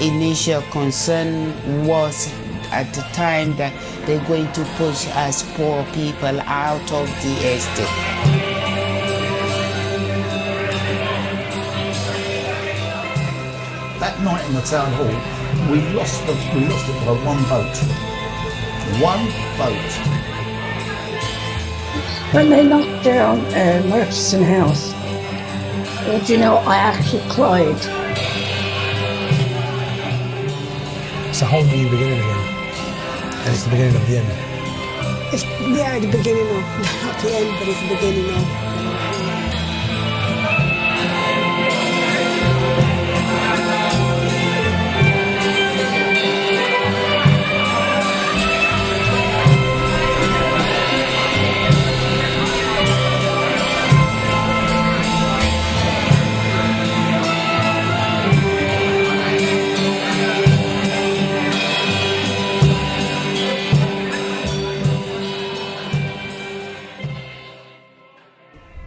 initial concern was at the time that they're going to push us poor people out of the estate. That night in the town hall, we lost it by one vote. One vote. When they knocked down Murchison House, well, do you know, I actually cried. It's a whole new beginning again, and it's the beginning of the end. It's, yeah, the beginning of, not the end, but it's the beginning of.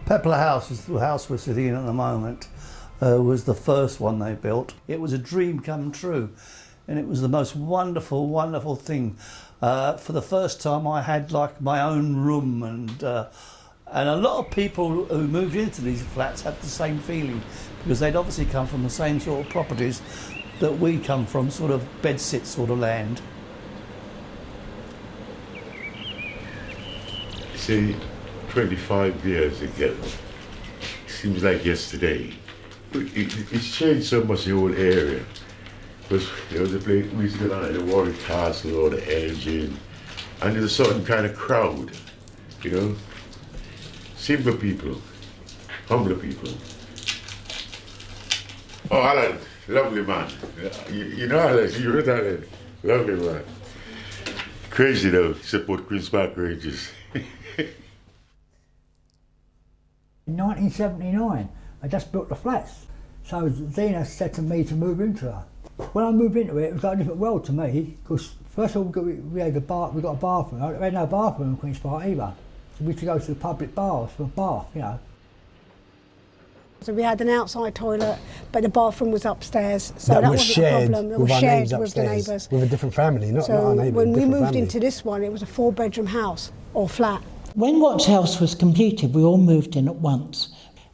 Pepler House is the house we're sitting in at the moment, was the first one they built. It was a dream come true, and it was the most wonderful, wonderful thing. For the first time I had like my own room, and a lot of people who moved into these flats had the same feeling, because they'd obviously come from the same sort of properties that we come from, sort of bedsit sort of land. See, 25 years ago, seems like yesterday. It's changed so much, the whole area. Because there was a place we used to go down at the Warwick Castle or the Elgin, and there's a certain kind of crowd, you know? Simple people, humble people. Oh, Alan, lovely man. You know Alan, you know Alan, lovely man. Crazy though, support Queen's Park Rangers. In 1979, I just built the flats. So Zena said to me to move into her. When I moved into it, it was like a different world to me, because first of all we had we got a bathroom. We had no bathroom in Queen's Park either. So we had to go to the public baths for a bath, you know. So we had an outside toilet, but the bathroom was upstairs, so that wasn't shared a problem. It with was our shared neighbours with the upstairs, neighbours. with a different family, not our neighbours. When we moved family. into this one, it was a 4-bedroom house, or flat. When Watts House was completed, we all moved in at once,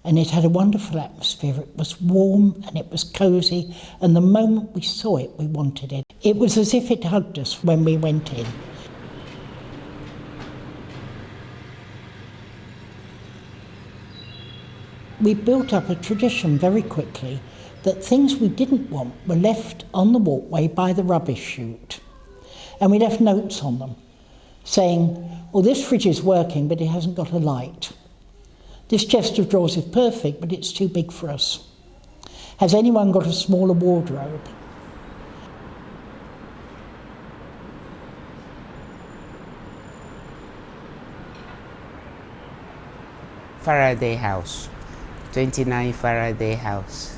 and it had a wonderful atmosphere. It was warm and it was cosy, and the moment we saw it, we wanted it. It was as if it hugged us when we went in. We built up a tradition very quickly that things we didn't want were left on the walkway by the rubbish chute. And we left notes on them saying, well, this fridge is working, but it hasn't got a light. This chest of drawers is perfect, but it's too big for us. Has anyone got a smaller wardrobe? Faraday House, 29 Faraday House.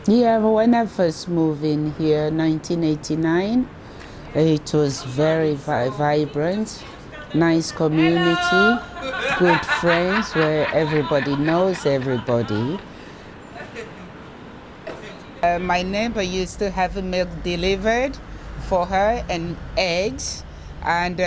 Yeah, when I first moved in here, 1989, it was very vibrant, nice community, good friends where everybody knows everybody. My neighbor used to have milk delivered for her and eggs, and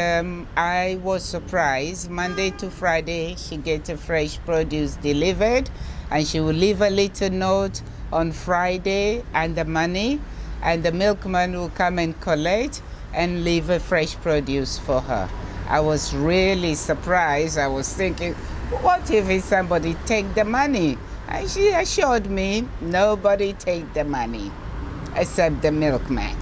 I was surprised. Monday to Friday she gets a fresh produce delivered, and she will leave a little note on Friday and the money, and the milkman will come and collect and leave a fresh produce for her. I was really surprised. I was thinking, what if somebody take the money? And she assured me, nobody take the money, except the milkman.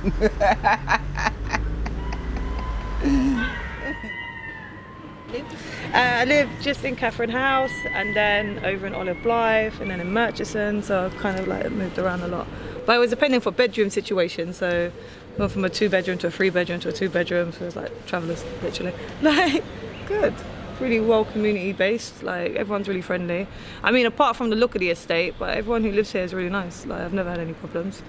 I live just in Catherine House, and then over in Olive Blythe, and then in Murchison, so I've kind of like moved around a lot. But it was depending for bedroom situation, so went from a 2-bedroom to a 3-bedroom to a 2-bedroom, so it was like travellers, literally. Like, good. Really well community based, like everyone's really friendly. I mean, apart from the look of the estate, but everyone who lives here is really nice. Like, I've never had any problems.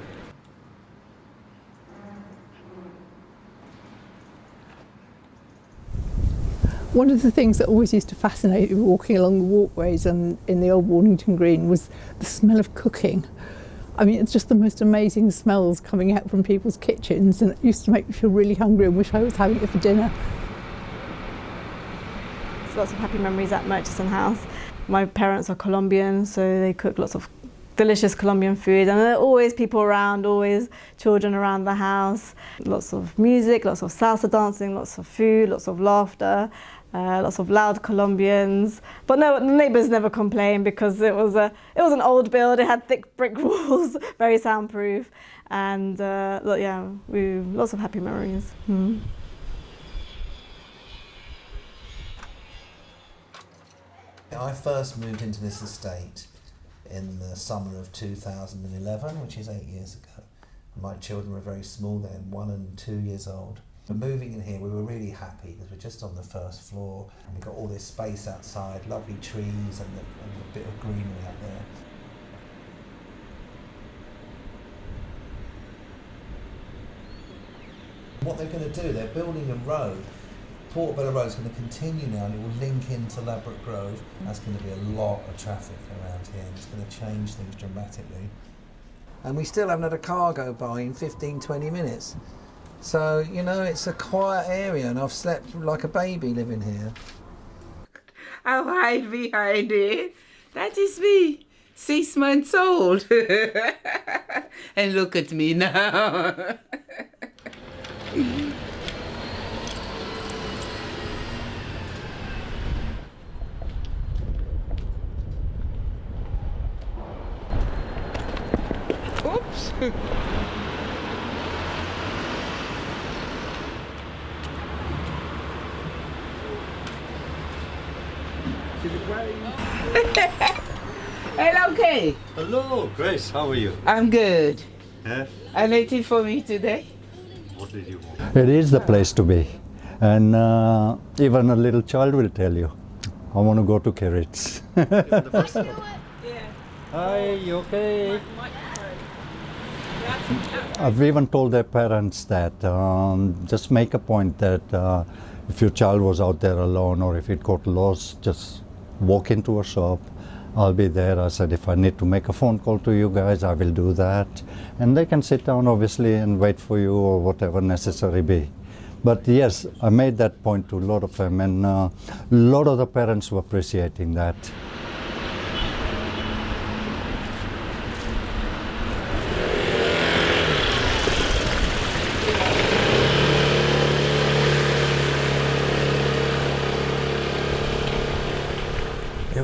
One of the things that always used to fascinate me walking along the walkways and in the old Wornington Green was the smell of cooking. I mean, it's just the most amazing smells coming out from people's kitchens, and it used to make me feel really hungry and wish I was having it for dinner. There's lots of happy memories at Murchison House. My parents are Colombian, so they cook lots of delicious Colombian food, and there are always people around, always children around the house. Lots of music, lots of salsa dancing, lots of food, lots of laughter, lots of loud Colombians. But no, the neighbours never complained because it was an old build. It had thick brick walls, very soundproof, and yeah, lots of happy memories. I first moved into this estate in the summer of 2011, which is 8 years ago. My children were very small then, 1 and 2 years old. But moving in here, we were really happy because we're just on the first floor and we've got all this space outside, lovely trees and a bit of greenery out there. What they're going to do, they're building a road. Portobello Road is going to continue now and it will link into Ladbroke Grove. That's going to be a lot of traffic around here and it's going to change things dramatically. And we still haven't had a car go by in 15-20 minutes. So, you know, it's a quiet area and I've slept like a baby living here. I'll hide behind it. That is me, 6 months old. And look at me now. Oops. Hello, Kay. Hello, Grace. How are you? I'm good. Yeah? Anything for me today? What did you want? It is the place to be. And even a little child will tell you, I want to go to Carrots. Hi, you okay? I've even told their parents that just make a point that if your child was out there alone or if it got lost, just walk into a shop. I'll be there. I said, if I need to make a phone call to you guys, I will do that. And they can sit down, obviously, and wait for you or whatever necessary be. But yes, I made that point to a lot of them, and a lot of the parents were appreciating that.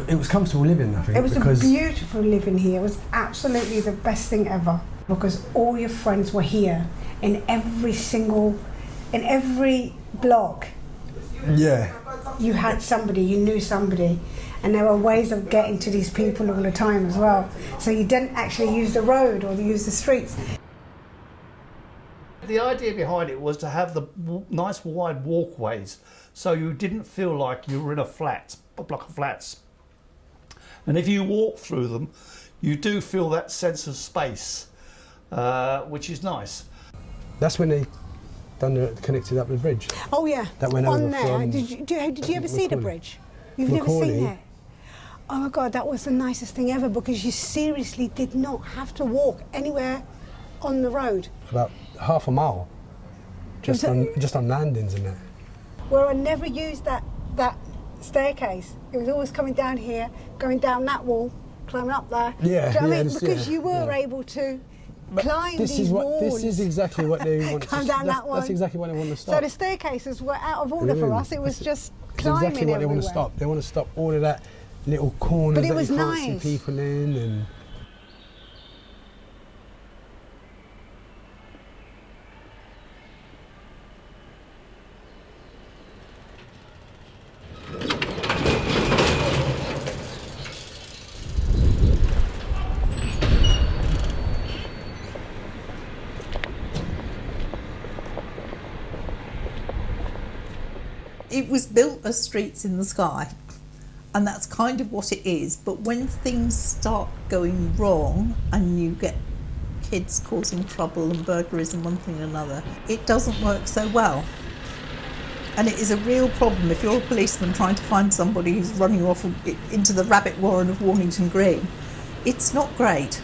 It was comfortable living, I think. It was a beautiful living here. It was absolutely the best thing ever because all your friends were here in every block. Yeah. You had somebody, you knew somebody, and there were ways of getting to these people all the time as well. So you didn't actually use the road or use the streets. The idea behind it was to have the nice wide walkways so you didn't feel like you were in a block of flats. And if you walk through them, you do feel that sense of space, which is nice. That's when they connected up the bridge. Oh yeah, that went on over there. from Did you ever see the bridge? You've Macaulay. never seen it? Oh my God, that was the nicest thing ever because you seriously did not have to walk anywhere on the road. About half a mile, just on landings and that. Well, I never used that staircase. It was always coming down here, going down that wall, climbing up there. Yeah, do you know what I mean? Because you were able to climb these walls. This is exactly what they want. Climb down that one. That's exactly what they want to stop. So the staircases were out of order for us. It was just climbing That's exactly what they want to everywhere. stop. They want to stop all of that little corners But it was that you can't nice. see people in and. It was built as streets in the sky, and that's kind of what it is. But when things start going wrong and you get kids causing trouble and burglaries and one thing and another, it doesn't work so well. And it is a real problem if you're a policeman trying to find somebody who's running off into the rabbit warren of Wornington Green. It's not great.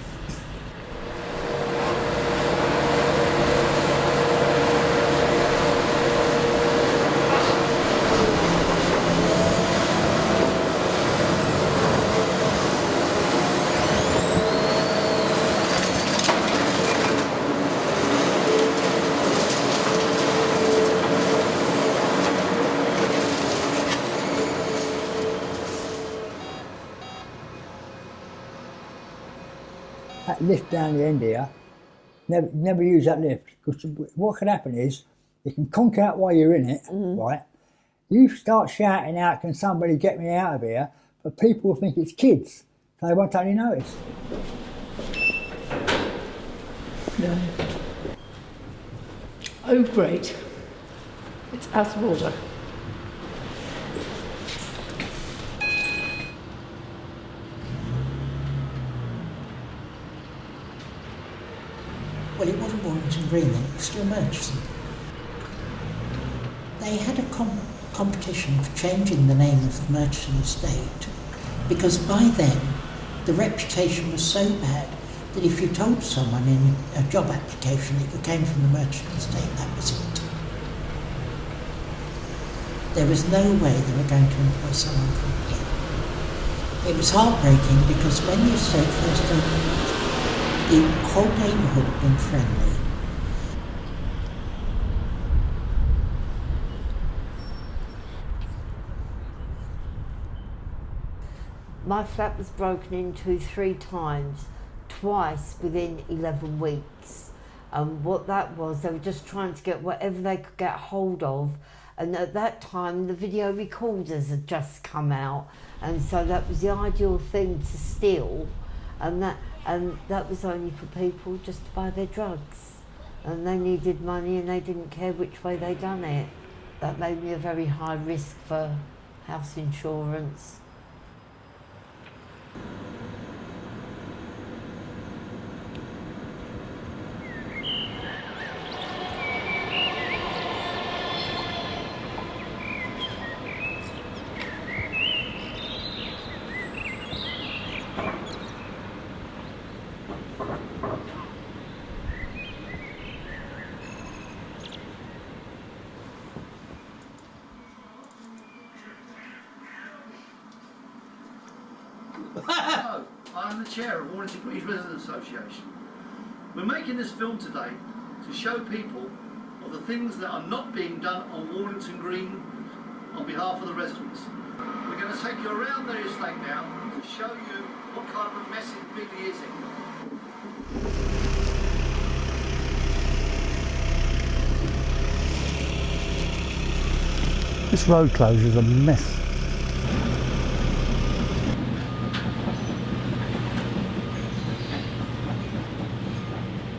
that lift down the end here, never use that lift, because what can happen is, you can conk out while you're in it, right? You start shouting out, can somebody get me out of here? But people will think it's kids, so they won't only notice. No. Oh, great. It's out of order. Well, it wasn't Wornington Green then, it was still Murchison. They had a competition for changing the name of the Murchison estate, because by then the reputation was so bad that if you told someone in a job application that you came from the Murchison estate, that was it. There was no way they were going to employ someone from here. It was heartbreaking because when the estate first opened, the whole neighbourhood had been friendly. My flat was broken into 3 times, twice within 11 weeks. What that was, they were just trying to get whatever they could get hold of, and at that time the video recorders had just come out, and so that was the ideal thing to steal, and that was only for people just to buy their drugs, and they needed money and they didn't care which way they done it. That made me a very high risk for house insurance. Hello, I'm the chair of Wornington Green Residents Association. We're making this film today to show people of the things that are not being done on Wornington Green on behalf of the residents. We're going to take you around the estate now to show you what kind of a mess it really is in. This road closure is a mess.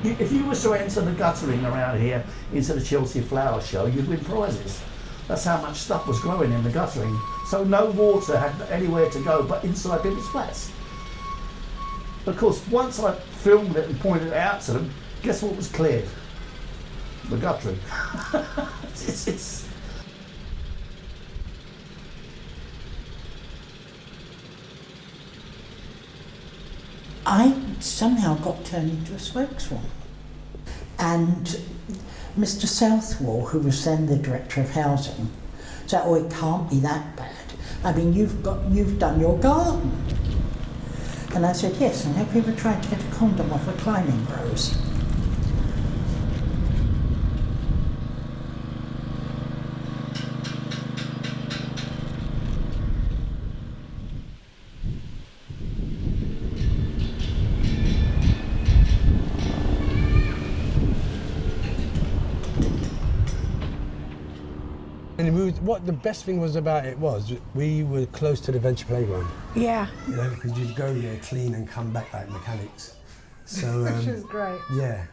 If you were to enter the guttering around here into the Chelsea Flower Show, you'd win prizes. That's how much stuff was growing in the guttering. So no water had anywhere to go but inside people's flats. Of course, once I filmed it and pointed it out to them, guess what was cleared? The guttering. it's I somehow got turned into a spokeswoman. And Mr. Southwall, who was then the Director of Housing, said, oh, it can't be that bad. I mean, you've done your garden. And I said, yes, and have you ever tried to get a condom off a climbing rose? And what the best thing was about it was we were close to the venture playground. Yeah. You know, because you'd go there, clean and come back like mechanics. So which was great. Yeah.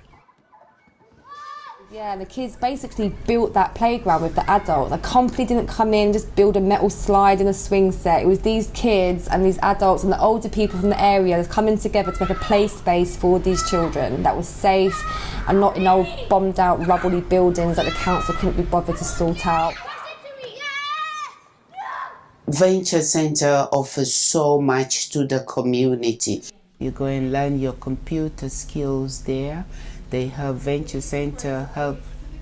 Yeah, the kids basically built that playground with the adults. The company didn't come in, just build a metal slide and a swing set. It was these kids and these adults and the older people from the area coming together to make a play space for these children that was safe and not in old bombed out rubbly buildings that the council couldn't be bothered to sort out. Venture Centre offers so much to the community. You go and learn your computer skills there. They have Venture Centre help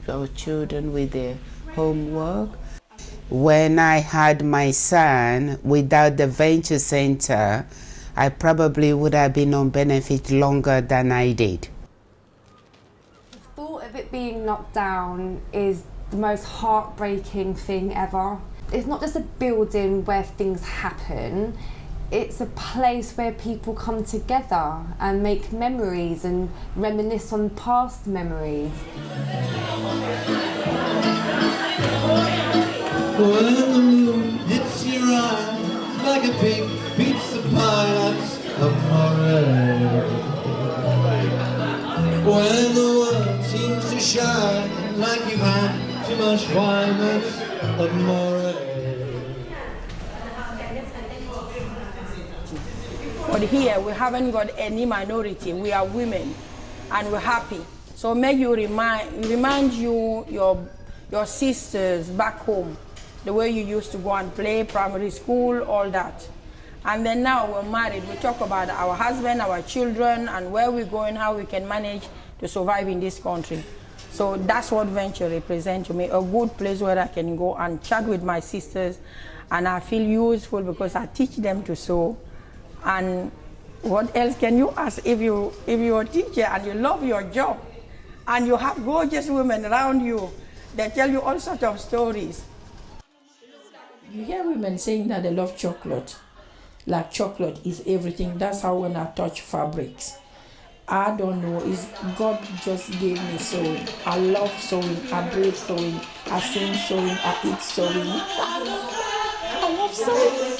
our children with their homework. When I had my son, without the Venture Centre, I probably would have been on benefit longer than I did. The thought of it being knocked down is the most heartbreaking thing ever. It's not just a building where things happen, It's a place where people come together and make memories and reminisce on past memories. When the moon hits your eye like a big pizza pie, that's amore. When the world seems to shine like you've had too much wine, that's amore. But here we haven't got any minority. We are women, and we're happy. So make you remind you your sisters back home, the way you used to go and play, primary school, all that. And then now we're married. We talk about our husband, our children, and where we're going, how we can manage to survive in this country. So that's what Venture represents to me, a good place where I can go and chat with my sisters, and I feel useful because I teach them to sew. And what else can you ask if you're a teacher and you love your job and you have gorgeous women around you that tell you all sorts of stories. You hear women saying that they love chocolate, like chocolate is everything. That's how when I touch fabrics. I don't know, it's God just gave me sewing. I love sewing, I breathe sewing, I sing sewing, I eat sewing. I love sewing.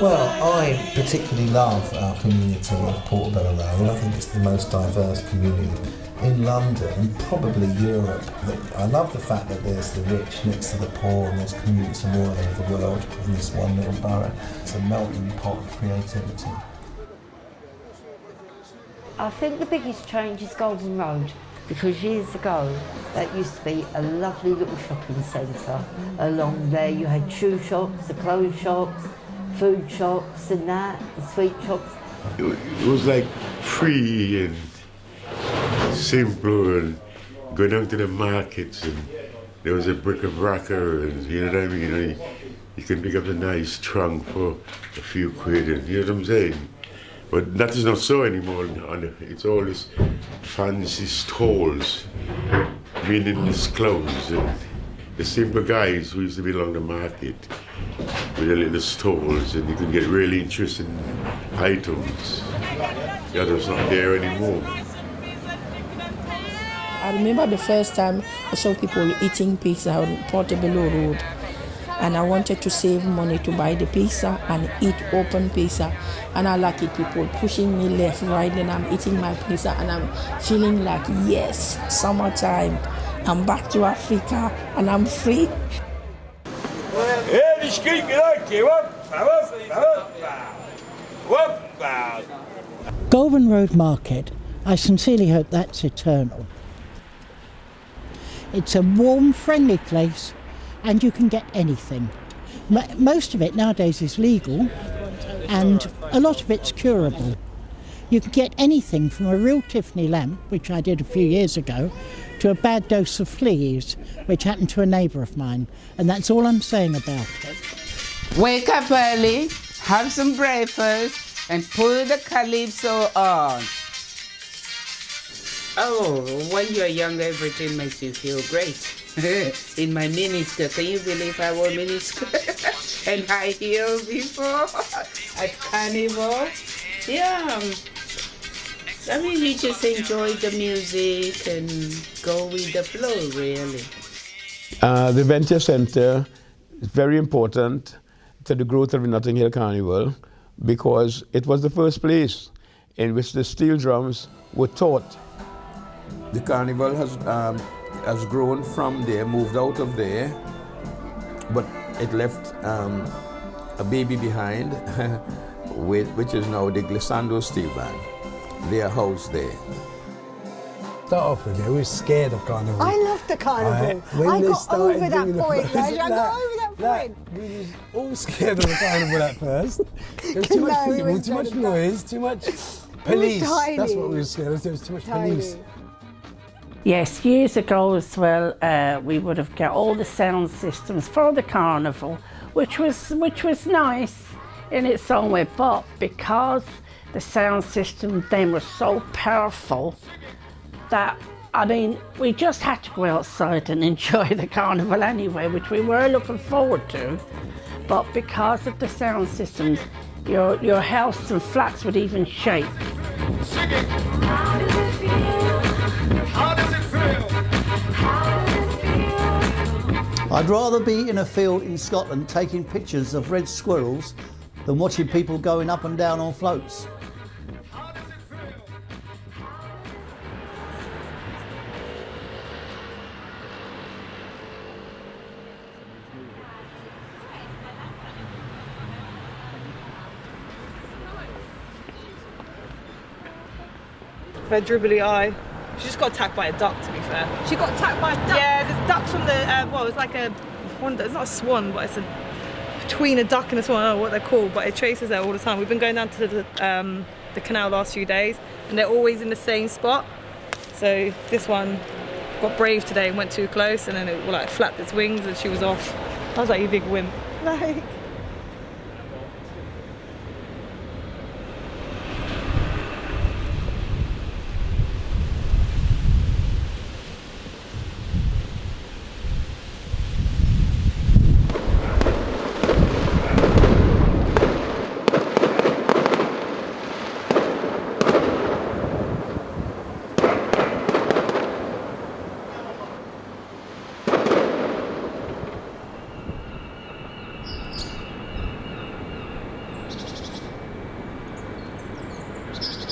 Well, I particularly love our community of Portobello Road. I think it's the most diverse community in London, probably Europe. I love the fact that there's the rich next to the poor and there's communities from all over the world in this one little borough. It's a melting pot of creativity. I think the biggest change is Golden Road, because years ago that used to be a lovely little shopping centre. Along there you had shoe shops, the clothes shops, food shops and that, the sweet shops. It was like free and simple, and going down to the markets, and there was a bric-a-bracer, and you know what I mean? You can pick up a nice trunk for a few quid, and you know what I'm saying? But that is not so anymore. It's all this fancy stalls, meaningless clothes, and the simple guys who used to be along the market with their little stalls, and you can get really interesting items. That was not there anymore. I remember the first time I saw people eating pizza on Portobello Road, and I wanted to save money to buy the pizza and eat open pizza. And I like it, people pushing me left, right, and I'm eating my pizza and I'm feeling like, yes, summertime. I'm back to Africa and I'm free. Golden Road Market, I sincerely hope that's eternal. It's a warm, friendly place and you can get anything. Most of it nowadays is legal and a lot of it's curable. You can get anything from a real Tiffany lamp, which I did a few years ago, to a bad dose of fleas, which happened to a neighbour of mine. And that's all I'm saying about it. Wake up early, have some breakfast, and put the calypso on. Oh, when you're young, everything makes you feel great. In my miniskirt, can you believe I wore miniskirt and high heels before at Carnival? Yeah. I mean, you just enjoy the music and go with the flow, really. The Venture Centre is very important to the growth of the Notting Hill Carnival because it was the first place in which the steel drums were taught. The carnival has grown from there, moved out of there, but it left a baby behind, which is now the Glissando Steel Band. They are housed there. Start off with it, we were scared of carnival. I loved the carnival. I got over that point, Reg. I got over that point. We was all scared of the carnival at first. There was too much people, too much noise, too much police. That's what we were scared of. There was too much police. Yes, years ago as well, we would have got all the sound systems for the carnival, which was nice in its own way, but because the sound system then was so powerful that I mean, we just had to go outside and enjoy the carnival anyway, which we were looking forward to. But because of the sound systems, your house and flats would even shake. Sing it. How does it feel? How does it feel? How does it feel? I'd rather be in a field in Scotland taking pictures of red squirrels than watching people going up and down on floats. Her dribbly eye. She just got attacked by a duck, to be fair. She got attacked by a duck? Yeah, there's ducks from the, well, it's like it's not a swan, but it's between a duck and a swan, I don't know what they're called, but it chases her all the time. We've been going down to the canal last few days, and they're always in the same spot. So this one got brave today and went too close, and then it like flapped its wings and she was off. I was like, you big wimp. Like,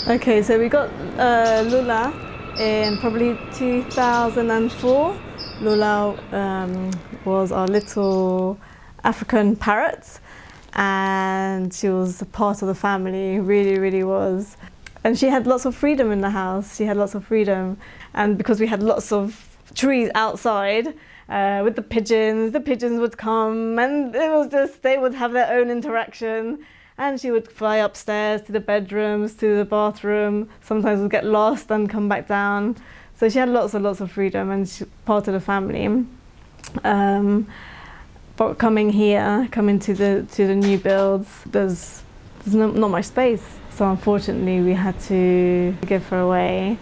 Okay, so we got Lula in probably 2004. Lula was our little African parrot, and she was a part of the family, really, really was. And she had lots of freedom in the house. She had lots of freedom. And because we had lots of trees outside with the pigeons would come, and it was just, they would have their own interaction. And she would fly upstairs to the bedrooms, to the bathroom. Sometimes would get lost and come back down. So she had lots and lots of freedom, and she part of the family. But coming to the new builds, there's not much space. So unfortunately, we had to give her away.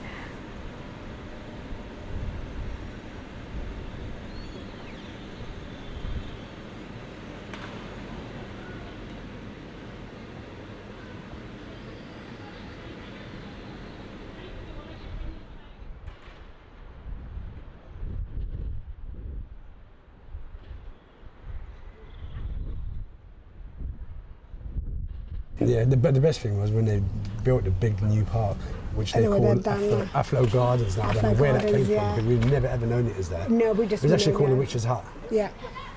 Yeah, the best thing was when they built the big new park, which they call Aflo Gardens now. I don't know where that came from, because we've never ever known it as that. No, we just. It was actually called the Witch's Hut. Yeah.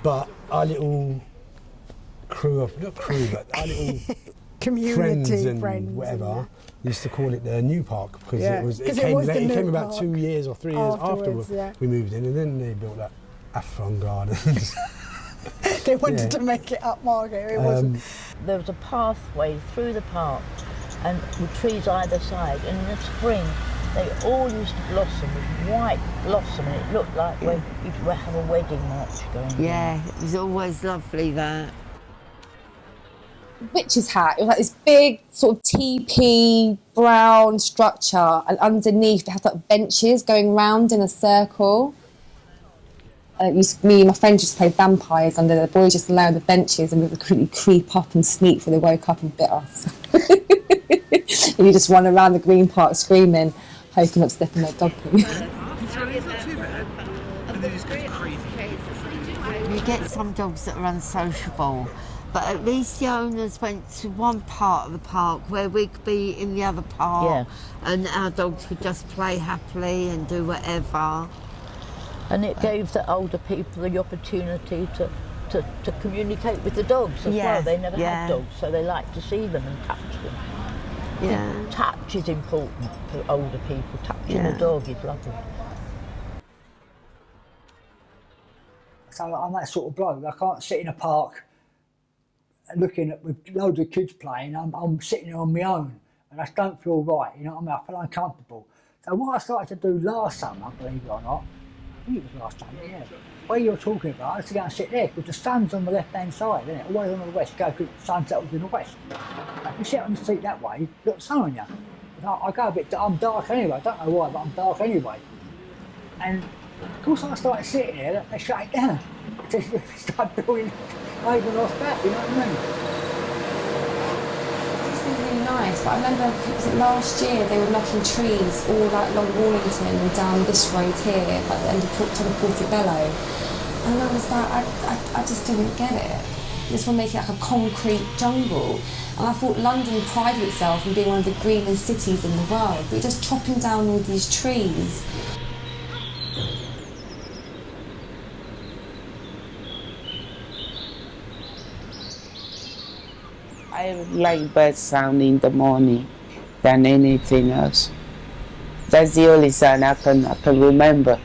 But our little crew not crew, but our little community friends whatever used to call it the new park, because it came about park 2 years or 3 years after we moved in, and then they built that Afro Gardens. They wanted to make it up, Margaret. It wasn't. There was a pathway through the park and with trees either side, and in the spring they all used to blossom with white blossom, and it looked like when you'd have a wedding march going on. Yeah, it was always lovely, that. Witch's hat. It was like this big sort of teepee brown structure, and underneath it had like benches going round in a circle. Me and my friends just played vampires under the boys, just allowed the benches, and we would quickly creep up and sneak before they woke up and bit us. And you just run around the green park screaming, hoping not to step on their dog poo. You get some dogs that are unsociable, but at least the owners went to one part of the park where we could be in the other part, and our dogs could just play happily and do whatever. And it gave the older people the opportunity to communicate with the dogs as well. They never had dogs, so they like to see them and touch them. Yeah. Touch is important for older people. Touching a dog is lovely. So I'm that sort of bloke. I can't sit in a park looking at with loads of kids playing. I'm sitting there on my own, and I don't feel right. You know what I mean? I feel uncomfortable. So what I started to do last summer, believe it or not, I think it was last summer, where you're talking about, I used to go and sit there, because the sun's on the left-hand side, isn't it? Always on the west, go because the sun settles in the west. If you sit on the seat that way, you've got the sun on you. I go a bit, I'm dark anyway, I don't know why, but I'm dark anyway. And of course I started sitting there, they shut it down. They started building over and off that, you know what I mean? It's been really nice, but I remember was it last year they were knocking trees all like along Wornington and down this road here, at the end of Portobello. And I was like, I just didn't get it. This will make it like a concrete jungle. And I thought London prided itself in being one of the greenest cities in the world, but just chopping down all these trees. I like bird sound in the morning than anything else. That's the only sound I can remember.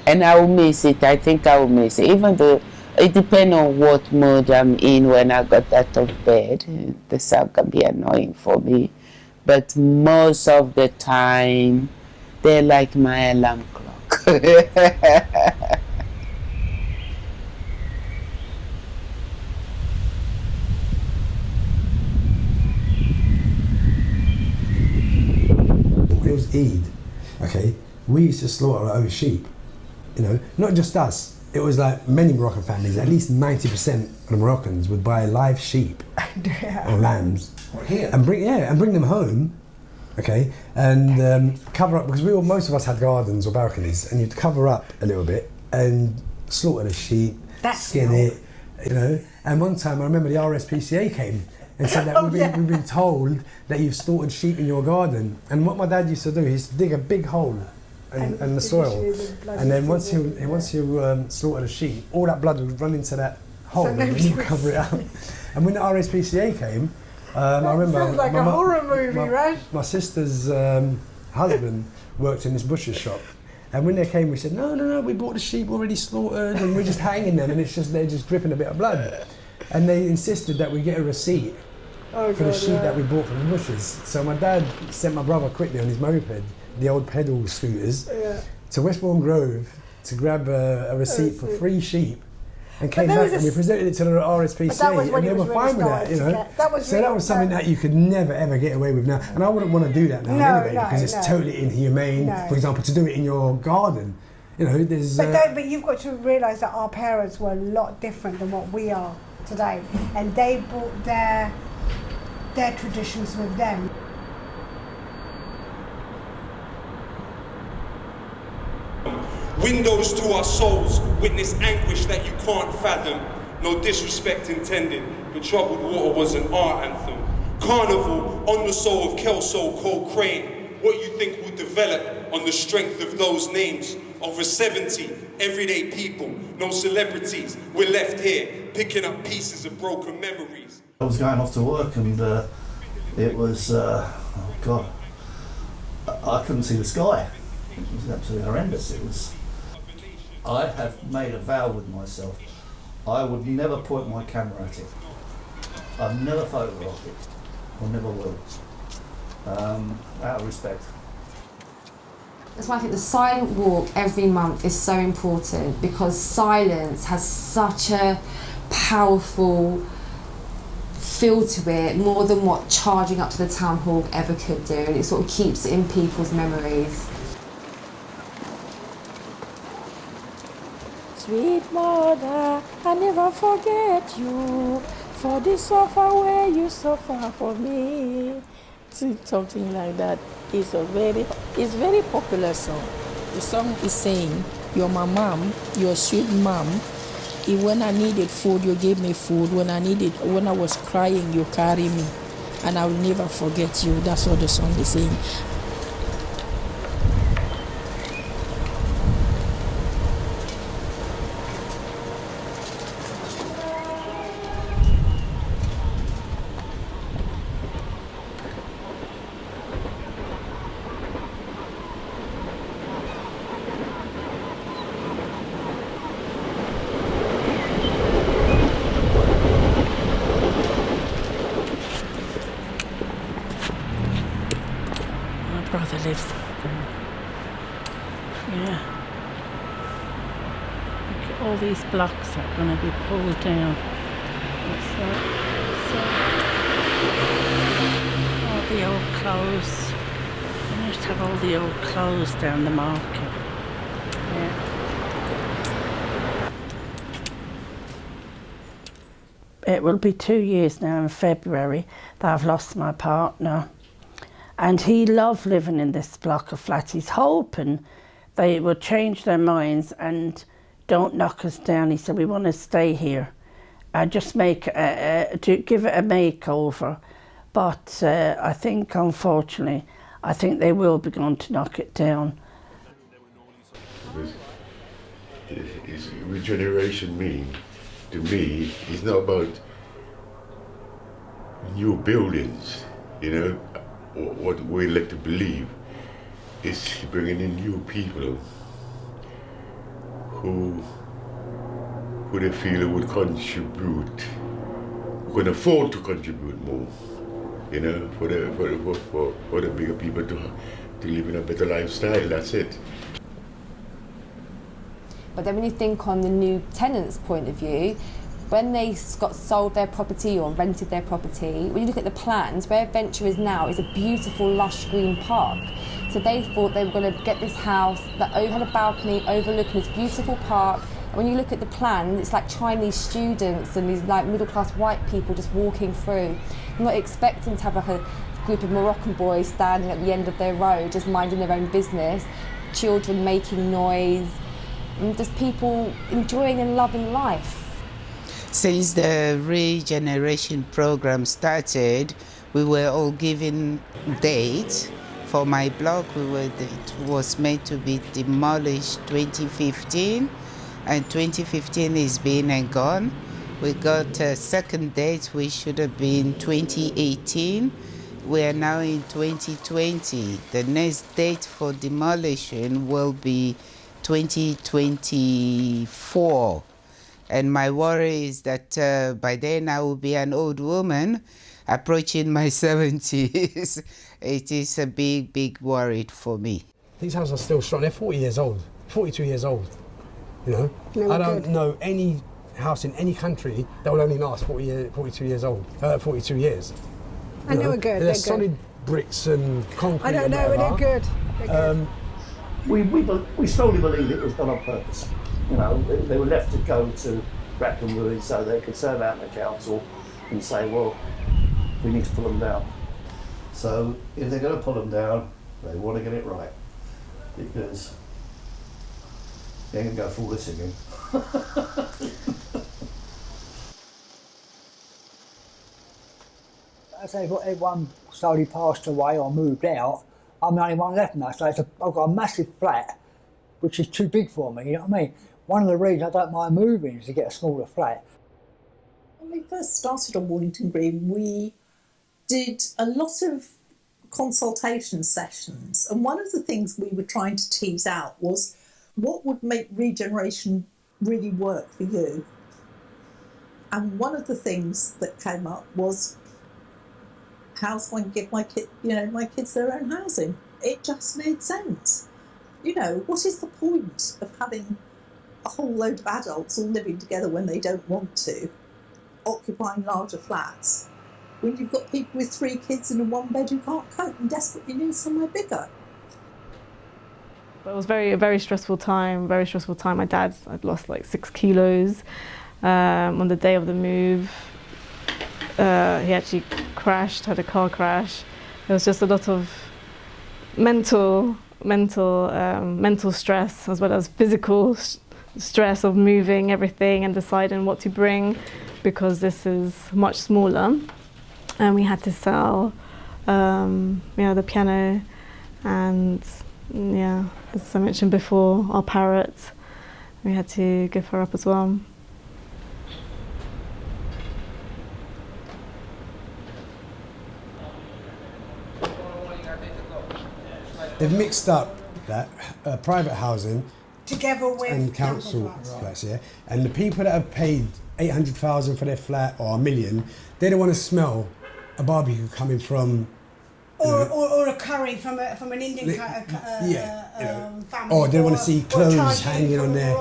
And I will miss it. I think I will miss it. Even though it depends on what mood I'm in when I got out of bed. The sound can be annoying for me. But most of the time, they're like my alarm clock. It was Eid, okay? We used to slaughter our own sheep, you know, not just us. It was like many Moroccan families, at least 90% of the Moroccans would buy live sheep or lambs and bring them home, okay, and cover up, because most of us had gardens or balconies, and you'd cover up a little bit and slaughter the sheep, skin it, you know. And one time I remember the RSPCA came and said that we've been told that you've slaughtered sheep in your garden. And what my dad used to do, he used to dig a big hole in the soil, and then once you slaughter the sheep, all that blood would run into that hole, and then you cover it up. And when the RSPCA came, I remember sounds like a horror movie, right? My sister's husband worked in this butcher's shop, and when they came, we said, no, we bought the sheep already slaughtered, and we're just hanging them, and they're just dripping a bit of blood. And they insisted that we get a receipt for the sheep that we bought from the butchers. So my dad sent my brother quickly on his moped, the old pedal scooters, to Westbourne Grove to grab a receipt for 3 sheep, and came back and we presented it to the RSPCA, and they were fine with that, you know. That was something that you could never ever get away with now, and I wouldn't want to do that now anyway, because it's totally inhumane. For example, to do it in your garden, you know. There's. But you've got to realise that our parents were a lot different than what we are today, and they brought their traditions with them. Windows to our souls, witness anguish that you can't fathom. No disrespect intended, but troubled water was an art anthem. Carnival on the soul of Kelso, Cole Crane. What you think will develop on the strength of those names? Over 70 everyday people, no celebrities. We're left here picking up pieces of broken memories. I was going off to work, and it was, oh God, I couldn't see the sky. It was absolutely horrendous. I have made a vow with myself. I would never point my camera at it. I've never photographed it, or never will, out of respect. That's why I think the silent walk every month is so important, because silence has such a powerful feel to it, more than what charging up to the town hall ever could do, and it sort of keeps it in people's memories. Sweet mother, I never forget you, for the suffer where you suffer for me. Something like that. It's very popular song. The song is saying, you're my mom, you're a sweet mom. When I needed food, you gave me food. When I was crying, you carry me. And I will never forget you. That's what the song is saying. Brother lives there. Yeah. Look, all these blocks are going to be pulled down. All the old clothes. They must have all the old clothes down the market. It will be 2 years now in February that I've lost my partner. And he loved living in this block of flats. He's hoping they will change their minds and don't knock us down. He said, we want to stay here. Just make to give it a makeover. But I think, unfortunately, I think they will be going to knock it down. Is regeneration mean? To me, it's not about new buildings, you know, what we like to believe. It's bringing in new people who they feel would contribute, who can afford to contribute more, you know, for the bigger people to live in a better lifestyle, that's it. But then when you think on the new tenants' point of view, when they got sold their property or rented their property, when you look at the plans, where Venture is now is a beautiful lush green park. So they thought they were going to get this house that had a balcony overlooking this beautiful park. And when you look at the plan, it's like Chinese students and these like middle-class white people just walking through. I'm not expecting to have like a group of Moroccan boys standing at the end of their road just minding their own business, children making noise, and just people enjoying and loving life. Since the regeneration program started, we were all given dates. For my block, it was meant to be demolished 2015, and 2015 is been and gone. We got a second date, which should have been 2018. We are now in 2020. The next date for demolition will be 2024. And my worry is that by then I will be an old woman approaching my 70s. It is a big, big worry for me. These houses are still strong. They're 40 years old, 42 years old. You know, I don't know any house in any country that will only last 42 years old. 42 years. And they were good. They're solid bricks and concrete. I don't know, but they're good. They're good. We strongly believe it was done on purpose. You know, they were left to go to Bracken Ruins so they could serve out the council and say, well, we need to pull them down. So if they're going to pull them down, they want to get it right, because they ain't going to go through this again. As everyone slowly passed away or moved out, I'm the only one left now. So I've got a massive flat, which is too big for me, you know what I mean? One of the reasons I don't mind moving is to get a smaller flat. When we first started on Wornington Green, we did a lot of consultation sessions, and one of the things we were trying to tease out was what would make regeneration really work for you. And one of the things that came up was, how's one give my kids their own housing? It just made sense. You know, what is the point of having a whole load of adults all living together when they don't want to, occupying larger flats, when you've got people with 3 kids in a 1-bed who can't cope and desperately need somewhere bigger? It was a very stressful time, My I'd lost like 6 kilos on the day of the move. He actually crashed, had a car crash. There was just a lot of mental stress as well as physical stress of moving everything and deciding what to bring, because this is much smaller. And we had to sell the piano and, as I mentioned before, our parrot. We had to give her up as well. They've mixed up that private housing together with and council flats, yeah. And the people that have paid 800,000 for their flat or $1 million, they don't want to smell a barbecue coming from, or a curry from an Indian family. Or they want to see clothes hanging on there.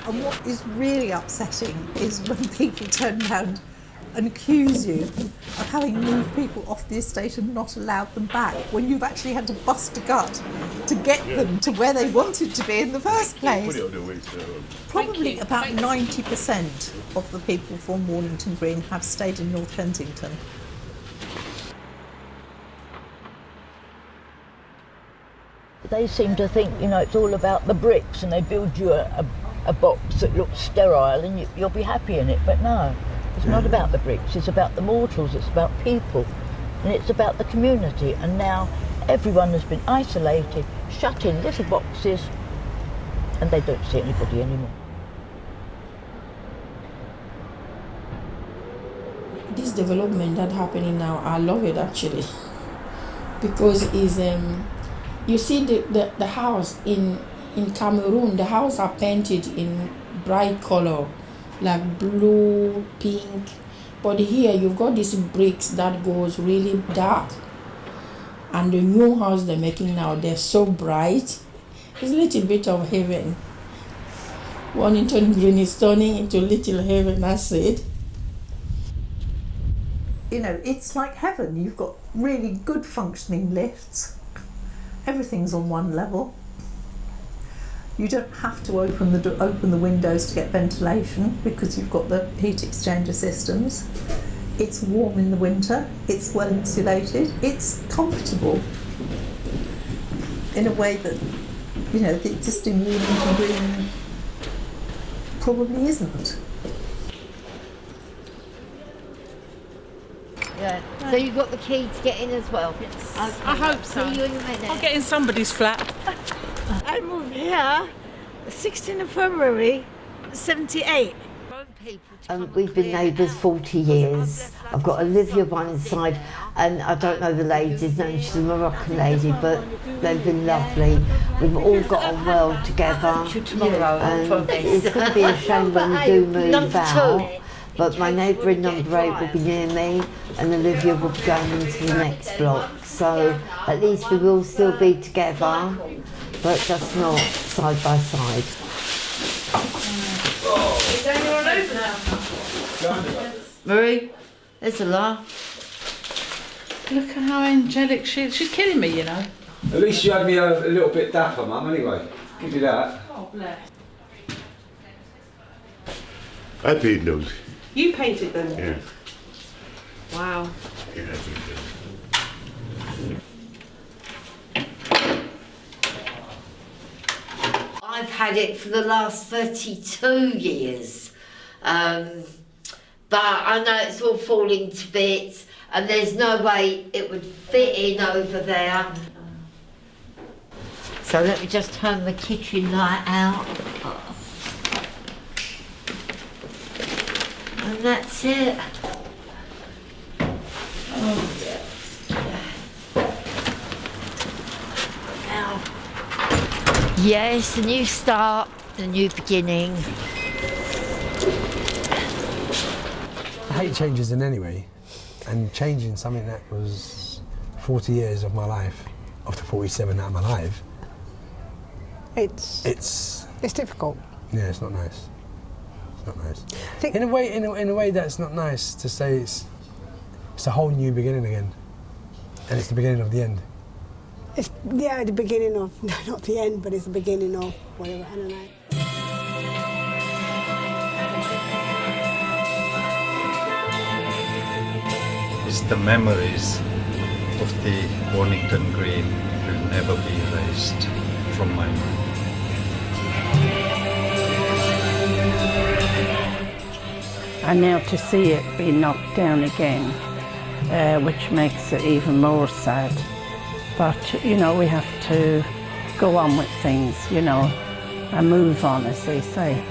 And what is really upsetting is when people turn around and accuse you of having moved people off the estate and not allowed them back, when you've actually had to bust a gut to get them to where they wanted to be in the first place. Probably about 90% of the people from Wornington Green have stayed in North Kensington. They seem to think, you know, it's all about the bricks, and they build you a box that looks sterile and you'll be happy in it, but no. It's not about the bricks, it's about the mortals, it's about people, and it's about the community. And now everyone has been isolated, shut in little boxes, and they don't see anybody anymore. This development that's happening now, I love it actually, because it's you see the house in Cameroon, the house are painted in bright color, like blue, pink, but here you've got these bricks that goes really dark, and the new house they're making now, they're so bright. It's a little bit of heaven. Wornington Green is turning into little heaven, that's it. You know, it's like heaven. You've got really good functioning lifts. Everything's on one level. You don't have to open the windows to get ventilation because you've got the heat exchanger systems. It's warm in the winter, it's well insulated, it's comfortable in a way that, you know, the existing Wornington Green probably isn't. Yeah. So you've got the key to get in as well? Yes. Okay. I hope so. See you in a minute. I'll get in somebody's flat. I moved here 16th of February, 78. We've been neighbours 40 years. I've got Olivia one side, and I don't know the lady's name, she's a Moroccan lady, but they've been lovely. We've all got on well together, and it's going to be a shame when we do move out. But my neighbour in number 8 will be near me, and Olivia will be going into the next block. So at least we will still be together, but just not side by side. Is anyone over now? Marie, there's a laugh. Look at how angelic she is. She's killing me, you know. At least you had me a little bit dapper, Mum, anyway. Give you that. Oh, bless. I painted those. You painted them? Yeah. Wow. Yeah, I painted I've had it for the last 32 years, but I know it's all falling to bits, and there's no way it would fit in over there. So let me just turn the kitchen light out. And that's it. Oh, yeah. Now, yeah, it's a new start, a new beginning. I hate changes in any way, and changing something that was 40 years of my life, after 47 out of my life, it's difficult. Yeah, it's not nice. Not nice. In a way that's not nice to say it's a whole new beginning again, and it's the beginning of the end. It's the beginning of not the end, but it's the beginning of whatever. I don't know. It's the memories of the Wornington Green will never be erased from my mind. And now to see it be knocked down again, which makes it even more sad. But, you know, we have to go on with things, you know, and move on, as they say.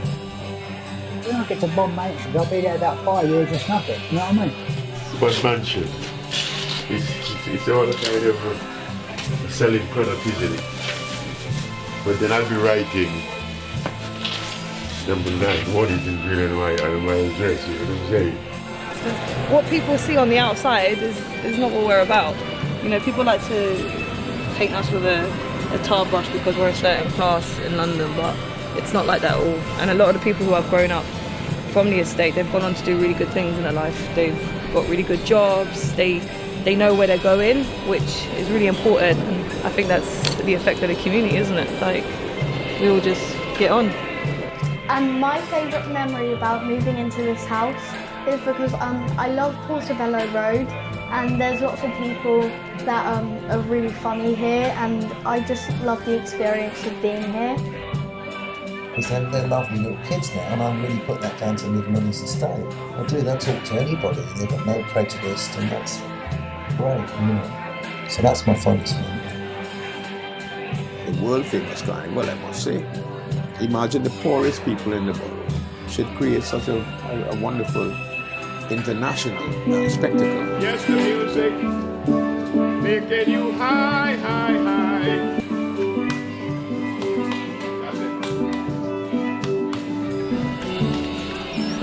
When I get to Bob Mansion, I'll be there about 5 years, it's nothing, you know what I mean? But mansion, it's all a kind of a selling product, isn't it? But then I'll be writing number 9, Wornington Green and my address, you know what I'm saying? What people see on the outside is not what we're about. You know, people like to paint us with a tar brush because we're a certain class in London, but it's not like that at all. And a lot of the people who have grown up from the estate, they've gone on to do really good things in their life. They've got really good jobs, they know where they're going, which is really important. And I think that's the effect of the community, isn't it? Like, we all just get on. And my favourite memory about moving into this house is because I love Portobello Road, and there's lots of people that are really funny here, and I just love the experience of being here. Because they're lovely little kids now, and I really put that down to living on this estate. I do, they'll talk to anybody, they've got no prejudice, and that's great, you know. So that's my fondest memory. The world famous triangle, I must say. Imagine the poorest people in the world should create such a wonderful international spectacle. Yes, the music making you high, high, high.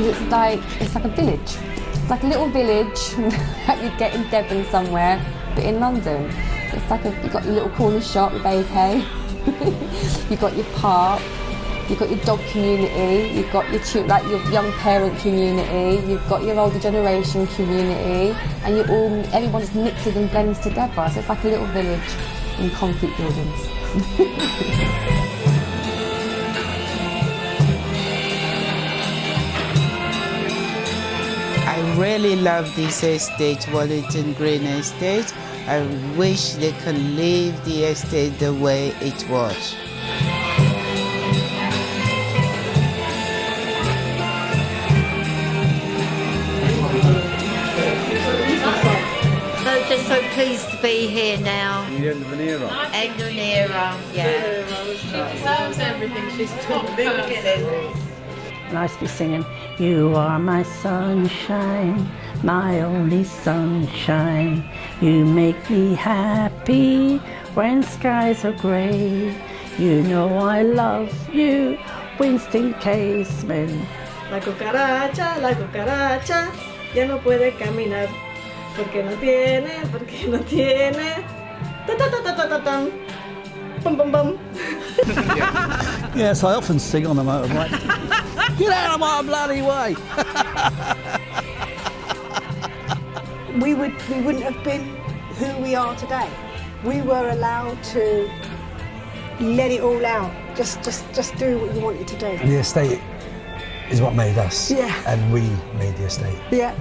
It's like a village. It's like a little village that you'd get in Devon somewhere, but in London. It's like you've got your little corner shop with AK, you've got your park, you've got your dog community, you've got your young parent community, you've got your older generation community, and everyone just mixes and blends together. So it's like a little village in concrete buildings. I really love this estate, Wornington Green Estate. I wish they could leave the estate the way it was. So just so pleased to be here now. End of an era. End of an era, yeah. She deserves everything. She's top person. Nice to be singing, you are my sunshine, my only sunshine. You make me happy when skies are grey. You know I love you, Winston Casement. La cucaracha, ya no puede caminar. Porque no tiene. Ta ta ta ta ta ta ta. Bum bum bum. Yes, I often sing on the motorbike. Get out of my bloody way! We wouldn't have been who we are today. We were allowed to let it all out. Just do what you wanted to do. The estate is what made us. Yeah. And we made the estate. Yeah.